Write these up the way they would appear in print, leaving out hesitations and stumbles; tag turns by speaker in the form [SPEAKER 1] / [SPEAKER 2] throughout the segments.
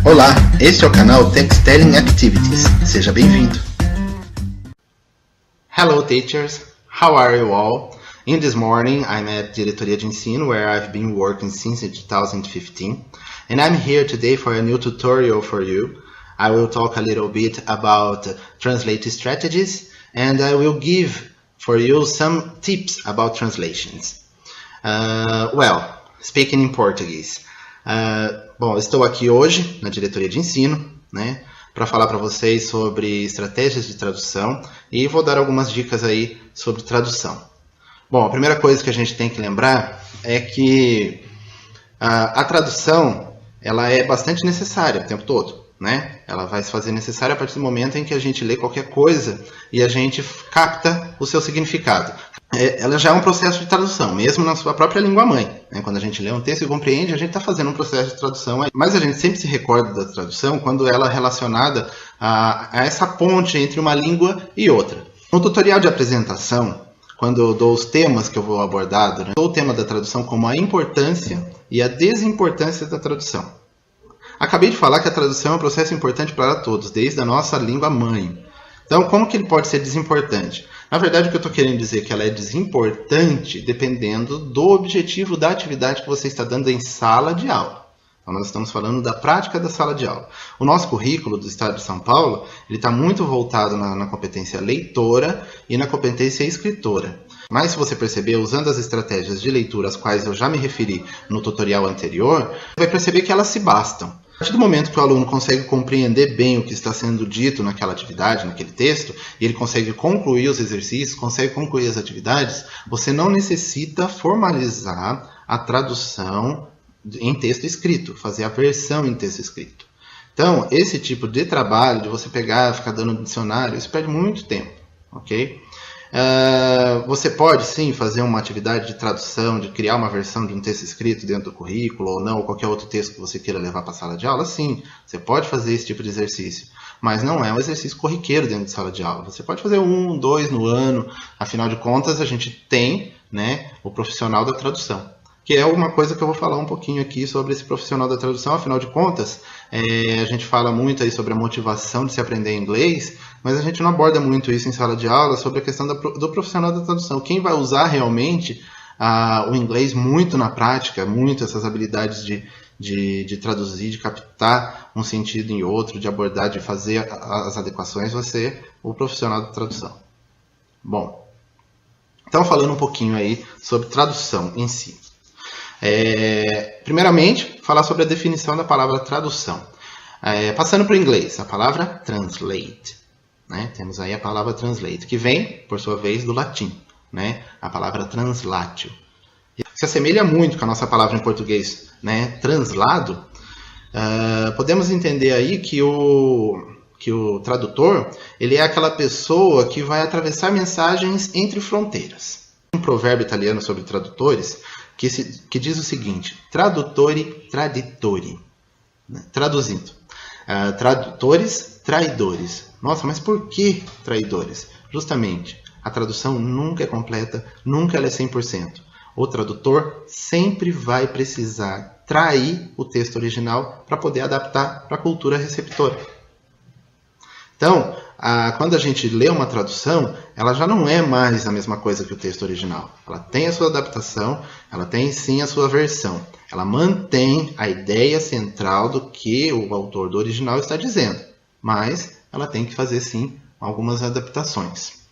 [SPEAKER 1] Olá, este é o canal Textelling Activities. Seja bem-vindo. Hello teachers, how are you all? In this morning, I'm at Diretoria de Ensino, where I've been working since 2015, and I'm here today for a new tutorial for you. I will talk a little bit about translate strategies, and I will give for you some tips about translations. Speaking in Portuguese. Bom, estou aqui hoje na Diretoria de Ensino, né, para falar para vocês sobre estratégias de tradução e vou dar algumas dicas aí sobre tradução. Bom, a primeira coisa que a gente tem que lembrar é que a tradução ela é bastante necessária o tempo todo, né? Ela vai se fazer necessária a partir do momento em que a gente lê qualquer coisa e a gente capta o seu significado. Ela já é um processo de tradução, mesmo na sua própria língua-mãe, né? Quando a gente lê um texto e compreende, a gente está fazendo um processo de tradução, mas a gente sempre se recorda da tradução quando ela é relacionada a essa ponte entre uma língua e outra. No tutorial de apresentação, quando eu dou os temas que eu vou abordar, né, dou o tema da tradução como a importância e a desimportância da tradução. Acabei de falar que a tradução é um processo importante para todos, desde a nossa língua-mãe. Então, como que ele pode ser desimportante? Na verdade, o que eu estou querendo dizer é que ela é desimportante dependendo do objetivo da atividade que você está dando em sala de aula. Então, nós estamos falando da prática da sala de aula. O nosso currículo do Estado de São Paulo está muito voltado na competência leitora e na competência escritora. Mas, se você perceber, usando as estratégias de leitura às quais eu já me referi no tutorial anterior, você vai perceber que elas se bastam. A partir do momento que o aluno consegue compreender bem o que está sendo dito naquela atividade, naquele texto, e ele consegue concluir os exercícios, consegue concluir as atividades, você não necessita formalizar a tradução em texto escrito, fazer a versão em texto escrito. Então, esse tipo de trabalho, de você pegar, ficar dando dicionário, isso perde muito tempo, ok? Você pode sim fazer uma atividade de tradução, de criar uma versão de um texto escrito dentro do currículo ou não, ou qualquer outro texto que você queira levar para a sala de aula, sim, você pode fazer esse tipo de exercício, mas não é um exercício corriqueiro dentro de sala de aula. Você pode fazer 1, 2 no ano, afinal de contas a gente tem, né, o profissional da tradução, que é uma coisa que eu vou falar um pouquinho aqui sobre esse profissional da tradução. Afinal de contas, a gente fala muito aí sobre a motivação de se aprender inglês, mas a gente não aborda muito isso em sala de aula, sobre a questão do profissional da tradução. Quem vai usar realmente o inglês muito na prática, muito essas habilidades de traduzir, de captar um sentido em outro, de abordar, de fazer as adequações, vai ser o profissional da tradução. Bom, então falando um pouquinho aí sobre tradução em si. Primeiramente, falar sobre a definição da palavra tradução. Passando para o inglês, a palavra translate. Né? Temos aí a palavra translate, que vem, por sua vez, do latim. Né? A palavra translatio. Se assemelha muito com a nossa palavra em português, né? Translado. Podemos entender aí que o tradutor ele é aquela pessoa que vai atravessar mensagens entre fronteiras. Um provérbio italiano sobre tradutores que diz o seguinte: traduttori traditori, né? Traduzindo, tradutores traidores. Nossa, mas por que traidores? Justamente, a tradução nunca é completa, nunca ela é 100%. O tradutor sempre vai precisar trair o texto original para poder adaptar para a cultura receptora. Então, quando a gente lê uma tradução, ela já não é mais a mesma coisa que o texto original. Ela tem a sua adaptação, ela tem sim a sua versão. Ela mantém a ideia central do que o autor do original está dizendo, mas ela tem que fazer sim algumas adaptações.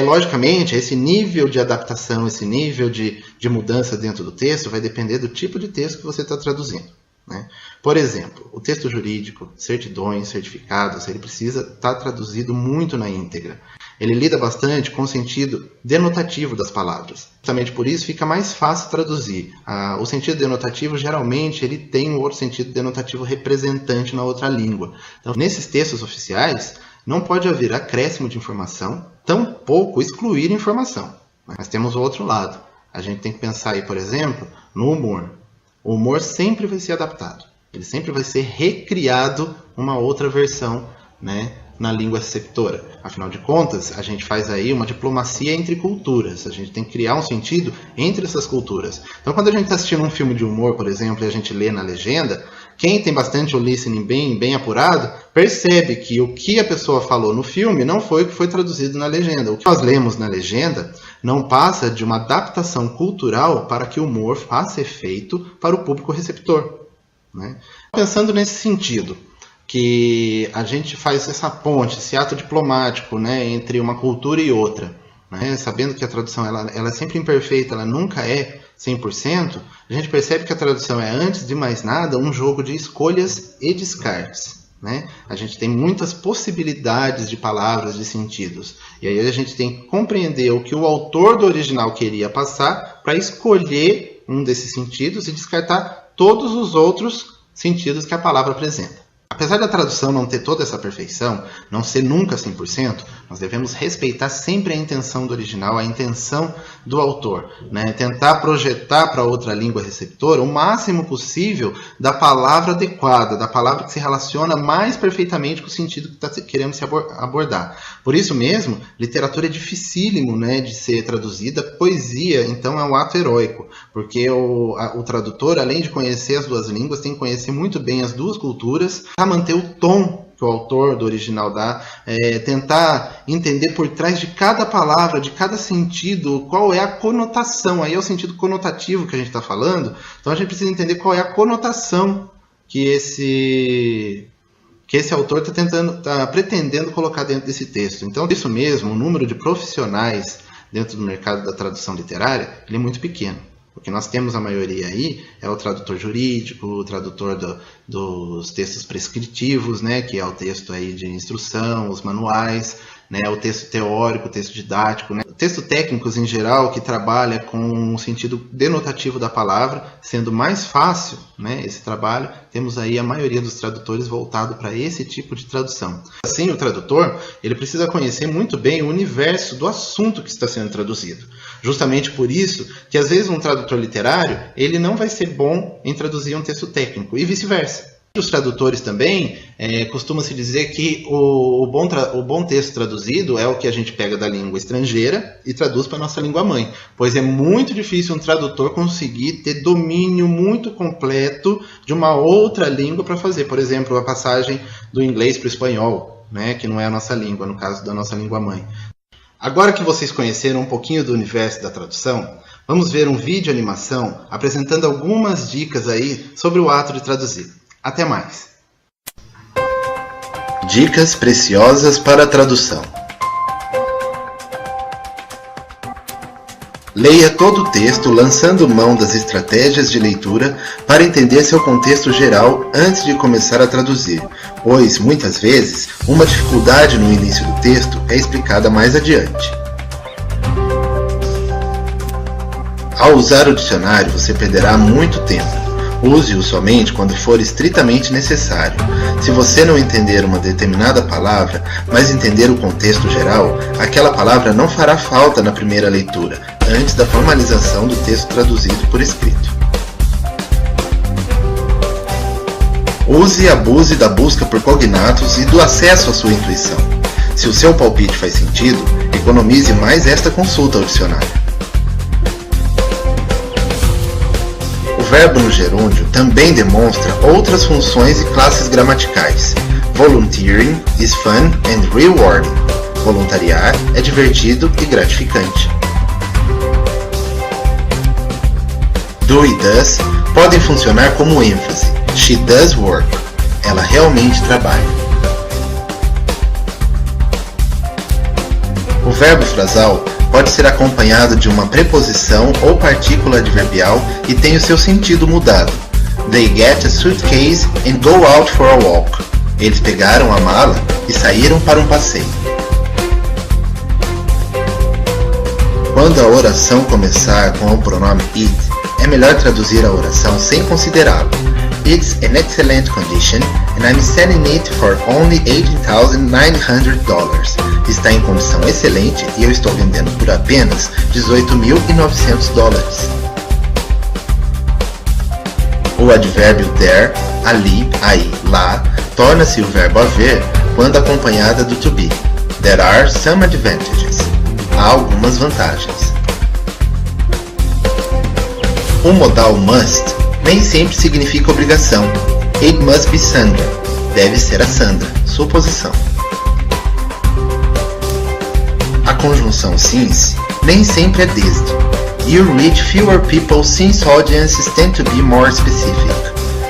[SPEAKER 1] Logicamente, esse nível de adaptação, esse nível de mudança dentro do texto vai depender do tipo de texto que você está traduzindo. Né? Por exemplo, o texto jurídico, certidões, certificados, ele precisa estar traduzido muito na íntegra. Ele lida bastante com o sentido denotativo das palavras. Justamente por isso fica mais fácil traduzir. O sentido denotativo, geralmente, ele tem um outro sentido denotativo representante na outra língua. Então, nesses textos oficiais, não pode haver acréscimo de informação, tampouco excluir informação. Mas temos o outro lado. A gente tem que pensar aí, por exemplo, no humor. O humor sempre vai ser adaptado. Ele sempre vai ser recriado uma outra versão, né, na língua receptora. Afinal de contas, a gente faz aí uma diplomacia entre culturas. A gente tem que criar um sentido entre essas culturas. Então, quando a gente está assistindo um filme de humor, por exemplo, e a gente lê na legenda, quem tem bastante o listening bem apurado, percebe que o que a pessoa falou no filme não foi o que foi traduzido na legenda. O que nós lemos na legenda não passa de uma adaptação cultural para que o humor faça efeito para o público receptor, né? Pensando nesse sentido, que a gente faz essa ponte, esse ato diplomático, né, entre uma cultura e outra, né, sabendo que a tradução ela é sempre imperfeita, ela nunca é 100%, a gente percebe que a tradução é, antes de mais nada, um jogo de escolhas e descartes, né? A gente tem muitas possibilidades de palavras, de sentidos, e aí a gente tem que compreender o que o autor do original queria passar para escolher um desses sentidos e descartar todos os outros sentidos que a palavra apresenta. Apesar da tradução não ter toda essa perfeição, não ser nunca 100%, nós devemos respeitar sempre a intenção do original, a intenção do autor, né? Tentar projetar para outra língua receptora o máximo possível da palavra adequada, da palavra que se relaciona mais perfeitamente com o sentido que queremos se abordar. Por isso mesmo, literatura é dificílimo, né, de ser traduzida. Poesia, então, é um ato heróico, porque o tradutor, além de conhecer as duas línguas, tem que conhecer muito bem as duas culturas, para manter o tom que o autor do original dá, tentar entender por trás de cada palavra, de cada sentido, qual é a conotação. Aí é o sentido conotativo que a gente está falando. Então a gente precisa entender qual é a conotação que esse autor está pretendendo colocar dentro desse texto. Então, isso mesmo, o número de profissionais dentro do mercado da tradução literária, ele é muito pequeno. O que nós temos a maioria aí é o tradutor jurídico, o tradutor dos textos prescritivos, né, que é o texto aí de instrução, os manuais, né, o texto teórico, o texto didático, né, o texto técnicos em geral, que trabalha com o sentido denotativo da palavra, sendo mais fácil, né, esse trabalho, temos aí a maioria dos tradutores voltado para esse tipo de tradução. Assim, o tradutor ele precisa conhecer muito bem o universo do assunto que está sendo traduzido. Justamente por isso que, às vezes, um tradutor literário ele não vai ser bom em traduzir um texto técnico, e vice-versa. Os tradutores também, costuma-se dizer que o bom texto traduzido é o que a gente pega da língua estrangeira e traduz para a nossa língua mãe, pois é muito difícil um tradutor conseguir ter domínio muito completo de uma outra língua para fazer, por exemplo, a passagem do inglês para o espanhol, né, que não é a nossa língua, no caso da nossa língua mãe. Agora que vocês conheceram um pouquinho do universo da tradução, vamos ver um vídeo animação apresentando algumas dicas aí sobre o ato de traduzir. Até mais! Dicas preciosas para a tradução. Leia todo o texto lançando mão das estratégias de leitura para entender seu contexto geral antes de começar a traduzir, pois, muitas vezes, uma dificuldade no início do texto é explicada mais adiante. Ao usar o dicionário, você perderá muito tempo. Use-o somente quando for estritamente necessário. Se você não entender uma determinada palavra, mas entender o contexto geral, aquela palavra não fará falta na primeira leitura, antes da formalização do texto traduzido por escrito. Use e abuse da busca por cognatos e do acesso à sua intuição. Se o seu palpite faz sentido, economize mais esta consulta ao dicionário. O verbo no gerúndio também demonstra outras funções e classes gramaticais. Volunteering is fun and rewarding. Voluntariar é divertido e gratificante. Do e does podem funcionar como ênfase. She does work. Ela realmente trabalha. O verbo frasal pode ser acompanhado de uma preposição ou partícula adverbial e tem o seu sentido mudado. They get a suitcase and go out for a walk. Eles pegaram a mala e saíram para um passeio. Quando a oração começar com o pronome it, é melhor traduzir a oração sem considerá-lo. It's an excellent condition and I'm selling it for only $18,900. Está em condição excelente e eu estou vendendo por apenas $18.900. O advérbio there, ali, aí, lá, torna-se o verbo haver quando acompanhada do to be. There are some advantages. Há algumas vantagens. O modal must nem sempre significa obrigação. It must be Sandra. Deve ser a Sandra. Suposição. A conjunção since nem sempre é desde. You reach fewer people since audiences tend to be more specific.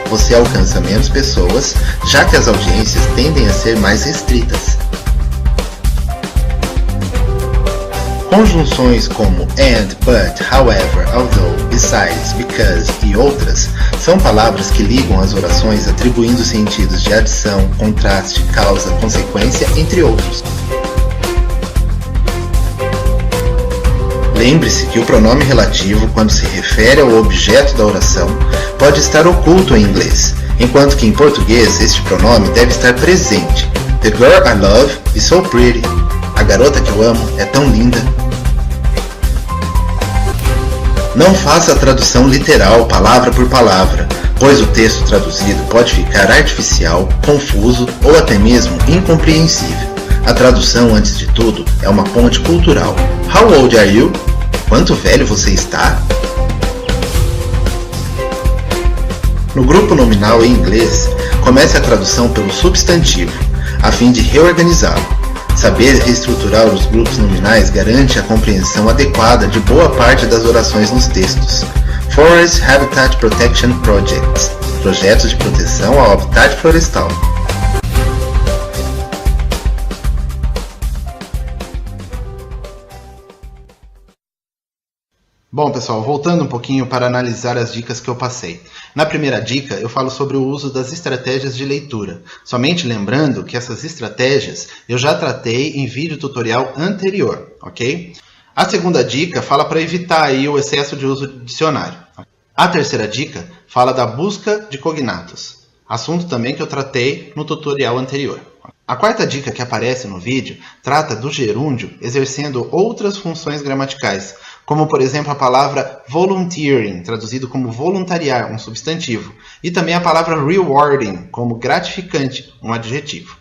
[SPEAKER 1] Você alcança menos pessoas, já que as audiências tendem a ser mais restritas. Conjunções como and, but, however, although, besides, because e outras são palavras que ligam as orações atribuindo sentidos de adição, contraste, causa, consequência, entre outros. Lembre-se que o pronome relativo, quando se refere ao objeto da oração, pode estar oculto em inglês, enquanto que em português este pronome deve estar presente. The girl I love is so pretty. A garota que eu amo é tão linda. Não faça a tradução literal, palavra por palavra, pois o texto traduzido pode ficar artificial, confuso ou até mesmo incompreensível. A tradução, antes de tudo, é uma ponte cultural. How old are you? Quanto velho você está? No grupo nominal em inglês, comece a tradução pelo substantivo, a fim de reorganizá-lo. Saber reestruturar os grupos nominais garante a compreensão adequada de boa parte das orações nos textos. Forest Habitat Protection Projects – projetos de proteção ao habitat florestal. Bom, pessoal, voltando um pouquinho para analisar as dicas que eu passei. Na primeira dica, eu falo sobre o uso das estratégias de leitura. Somente lembrando que essas estratégias eu já tratei em vídeo tutorial anterior, ok? A segunda dica fala para evitar aí o excesso de uso de dicionário. A terceira dica fala da busca de cognatos, assunto também que eu tratei no tutorial anterior. A quarta dica que aparece no vídeo trata do gerúndio exercendo outras funções gramaticais, como por exemplo a palavra volunteering, traduzido como voluntariar, um substantivo, e também a palavra rewarding, como gratificante, um adjetivo.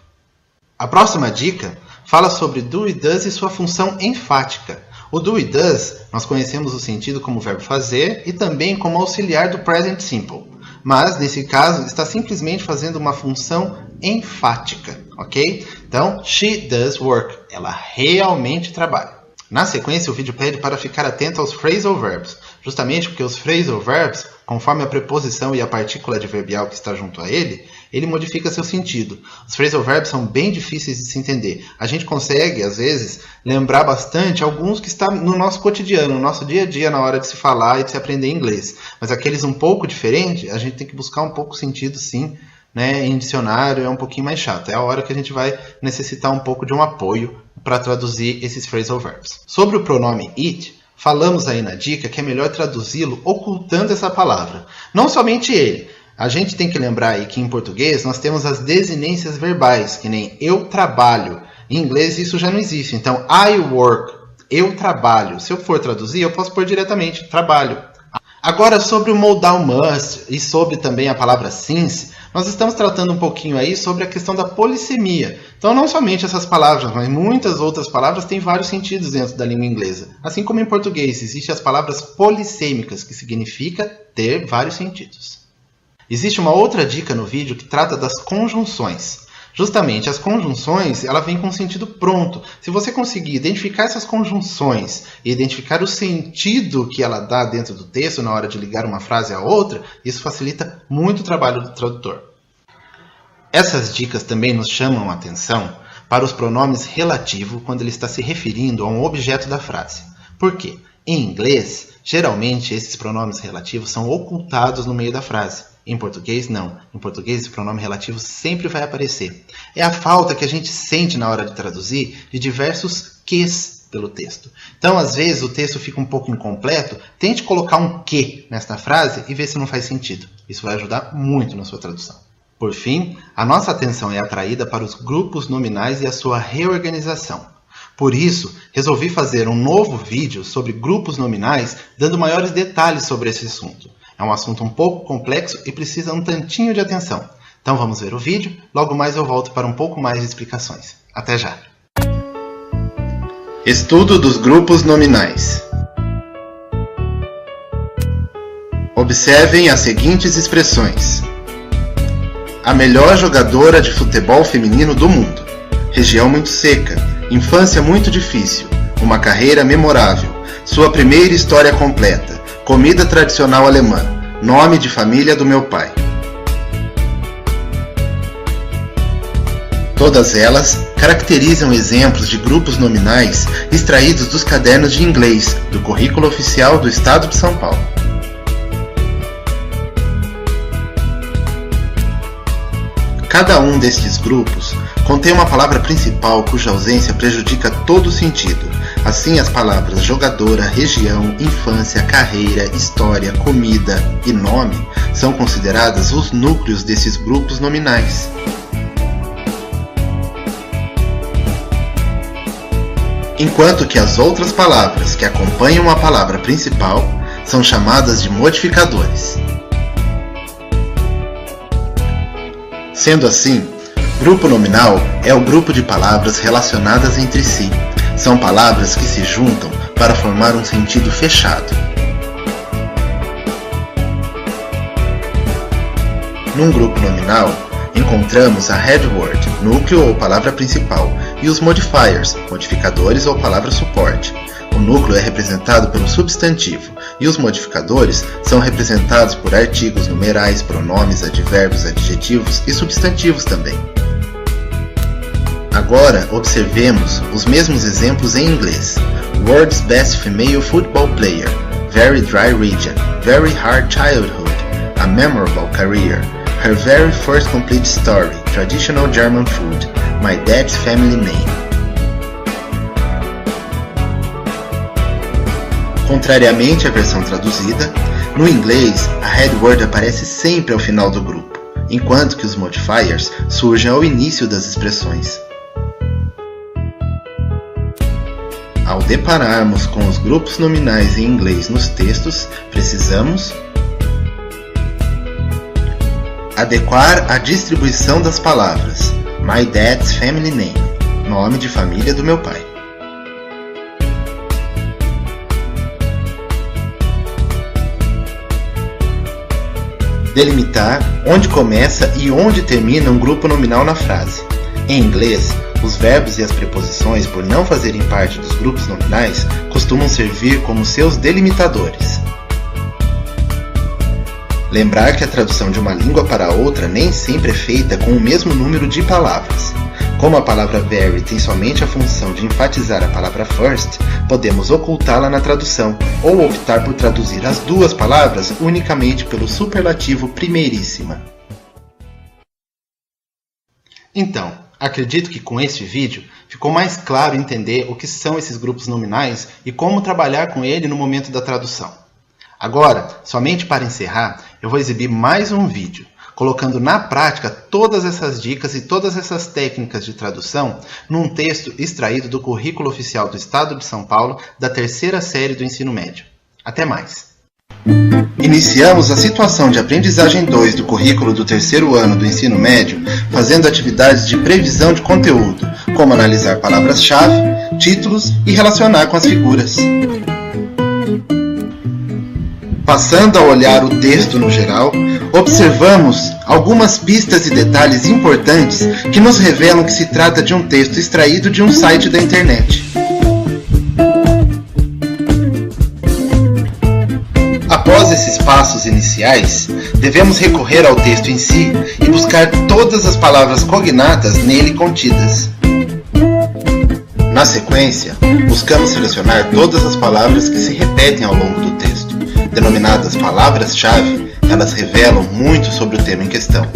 [SPEAKER 1] A próxima dica fala sobre do e does e sua função enfática. O do e does, nós conhecemos o sentido como verbo fazer e também como auxiliar do present simple, mas nesse caso está simplesmente fazendo uma função enfática, ok? Então, she does work, ela realmente trabalha. Na sequência, o vídeo pede para ficar atento aos phrasal verbs, justamente porque os phrasal verbs, conforme a preposição e a partícula adverbial que está junto a ele modifica seu sentido. Os phrasal verbs são bem difíceis de se entender. A gente consegue, às vezes, lembrar bastante alguns que estão no nosso cotidiano, no nosso dia a dia, na hora de se falar e de se aprender inglês. Mas aqueles um pouco diferentes, a gente tem que buscar um pouco o sentido, sim, né? Em dicionário é um pouquinho mais chato. É a hora que a gente vai necessitar um pouco de um apoio para traduzir esses phrasal verbs. Sobre o pronome it, falamos aí na dica que é melhor traduzi-lo ocultando essa palavra. Não somente ele. A gente tem que lembrar aí que em português nós temos as desinências verbais, que nem eu trabalho. Em inglês isso já não existe. Então, I work, eu trabalho. Se eu for traduzir, eu posso pôr diretamente, trabalho. Agora, sobre o modal must e sobre também a palavra since, nós estamos tratando um pouquinho aí sobre a questão da polissemia. Então, não somente essas palavras, mas muitas outras palavras têm vários sentidos dentro da língua inglesa. Assim como em português, existem as palavras polissêmicas, que significa ter vários sentidos. Existe uma outra dica no vídeo que trata das conjunções. Justamente, as conjunções, ela vem com sentido pronto. Se você conseguir identificar essas conjunções e identificar o sentido que ela dá dentro do texto na hora de ligar uma frase à outra, isso facilita muito o trabalho do tradutor. Essas dicas também nos chamam a atenção para os pronomes relativo quando ele está se referindo a um objeto da frase. Por quê? Em inglês, geralmente esses pronomes relativos são ocultados no meio da frase. Em português, não. Em português, o pronome relativo sempre vai aparecer. É a falta que a gente sente na hora de traduzir de diversos ques pelo texto. Então, às vezes, o texto fica um pouco incompleto. Tente colocar um que nesta frase e ver se não faz sentido. Isso vai ajudar muito na sua tradução. Por fim, a nossa atenção é atraída para os grupos nominais e a sua reorganização. Por isso, resolvi fazer um novo vídeo sobre grupos nominais, dando maiores detalhes sobre esse assunto. É um assunto um pouco complexo e precisa um tantinho de atenção. Então vamos ver o vídeo, logo mais eu volto para um pouco mais de explicações. Até já! Estudo dos grupos nominais. Observem as seguintes expressões. A melhor jogadora de futebol feminino do mundo. Região muito seca. Infância muito difícil. Uma carreira memorável. Sua primeira história completa. Comida tradicional alemã. Nome de família do meu pai. Todas elas caracterizam exemplos de grupos nominais extraídos dos cadernos de inglês do Currículo Oficial do Estado de São Paulo. Cada um destes grupos contém uma palavra principal cuja ausência prejudica todo o sentido. Assim, as palavras jogadora, região, infância, carreira, história, comida e nome são consideradas os núcleos desses grupos nominais. Enquanto que as outras palavras que acompanham a palavra principal são chamadas de modificadores. Sendo assim, grupo nominal é o grupo de palavras relacionadas entre si. São palavras que se juntam para formar um sentido fechado. Num grupo nominal, encontramos a head word, núcleo ou palavra principal, e os modifiers, modificadores ou palavra suporte. O núcleo é representado pelo substantivo, e os modificadores são representados por artigos, numerais, pronomes, advérbios, adjetivos e substantivos também. Agora, observemos os mesmos exemplos em inglês. World's best female football player, very dry region, very hard childhood, a memorable career, her very first complete story, traditional German food, my dad's family name. Contrariamente à versão traduzida, no inglês a head word aparece sempre ao final do grupo, enquanto que os modifiers surgem ao início das expressões. Ao depararmos com os grupos nominais em inglês nos textos, precisamos adequar a distribuição das palavras My dad's family name, nome de família do meu pai. Delimitar onde começa e onde termina um grupo nominal na frase. Em inglês, os verbos e as preposições, por não fazerem parte dos grupos nominais, costumam servir como seus delimitadores. Lembrar que a tradução de uma língua para outra nem sempre é feita com o mesmo número de palavras. Como a palavra very tem somente a função de enfatizar a palavra first, podemos ocultá-la na tradução, ou optar por traduzir as duas palavras unicamente pelo superlativo primeiríssima. Então, acredito que com este vídeo ficou mais claro entender o que são esses grupos nominais e como trabalhar com ele no momento da tradução. Agora, somente para encerrar, eu vou exibir mais um vídeo, colocando na prática todas essas dicas e todas essas técnicas de tradução num texto extraído do Currículo Oficial do Estado de São Paulo da 3ª série do ensino médio. Até mais! Iniciamos a situação de aprendizagem 2 do currículo do 3º ano do ensino médio fazendo atividades de previsão de conteúdo, como analisar palavras-chave, títulos e relacionar com as figuras. Passando a olhar o texto no geral, observamos algumas pistas e detalhes importantes que nos revelam que se trata de um texto extraído de um site da internet. Após esses passos iniciais, devemos recorrer ao texto em si e buscar todas as palavras cognatas nele contidas. Na sequência, buscamos selecionar todas as palavras que se repetem ao longo do texto. Denominadas palavras-chave, elas revelam muito sobre o tema em questão.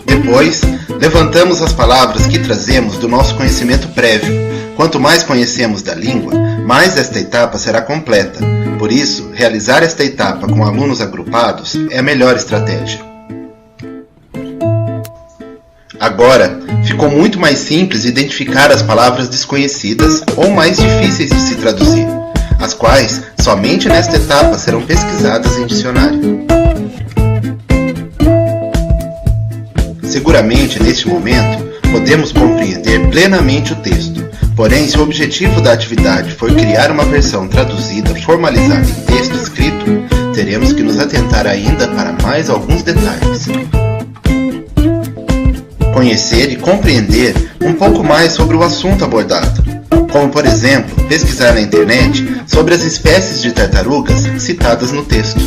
[SPEAKER 1] Depois, levantamos as palavras que trazemos do nosso conhecimento prévio. Quanto mais conhecemos da língua, mais esta etapa será completa. Por isso, realizar esta etapa com alunos agrupados é a melhor estratégia. Agora, ficou muito mais simples identificar as palavras desconhecidas ou mais difíceis de se traduzir. as quais somente nesta etapa serão pesquisadas em dicionário. Seguramente, neste momento, podemos compreender plenamente o texto, porém, se o objetivo da atividade for criar uma versão traduzida formalizada em texto escrito, teremos que nos atentar ainda para mais alguns detalhes. Conhecer e compreender um pouco mais sobre o assunto abordado, como, por exemplo, pesquisar na internet sobre as espécies de tartarugas citadas no texto.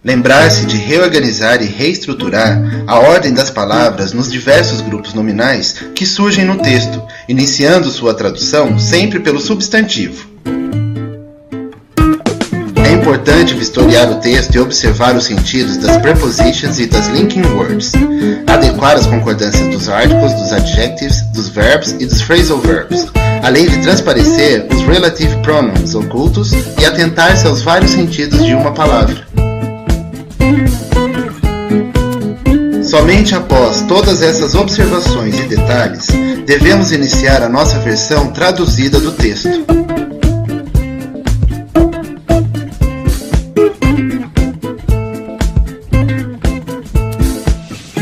[SPEAKER 1] Lembrar-se de reorganizar e reestruturar a ordem das palavras nos diversos grupos nominais que surgem no texto, iniciando sua tradução sempre pelo substantivo. É importante vistoriar o texto e observar os sentidos das prepositions e das linking words, adequar as concordâncias dos articles, dos adjectives, dos verbs e dos phrasal verbs, além de transparecer os relative pronouns ocultos e atentar-se aos vários sentidos de uma palavra. Somente após todas essas observações e detalhes, devemos iniciar a nossa versão traduzida do texto.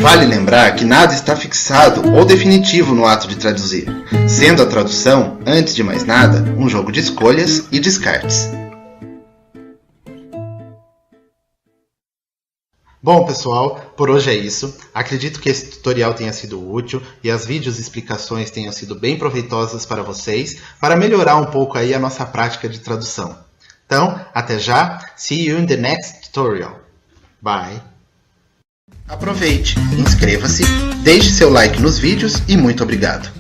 [SPEAKER 1] Vale lembrar que nada está fixado ou definitivo no ato de traduzir, sendo a tradução, antes de mais nada, um jogo de escolhas e descartes. Bom, pessoal, por hoje é isso. Acredito que esse tutorial tenha sido útil e as vídeos e explicações tenham sido bem proveitosas para vocês, para melhorar um pouco aí a nossa prática de tradução. Então, até já. See you in the next tutorial. Bye. Aproveite, inscreva-se, deixe seu like nos vídeos e muito obrigado.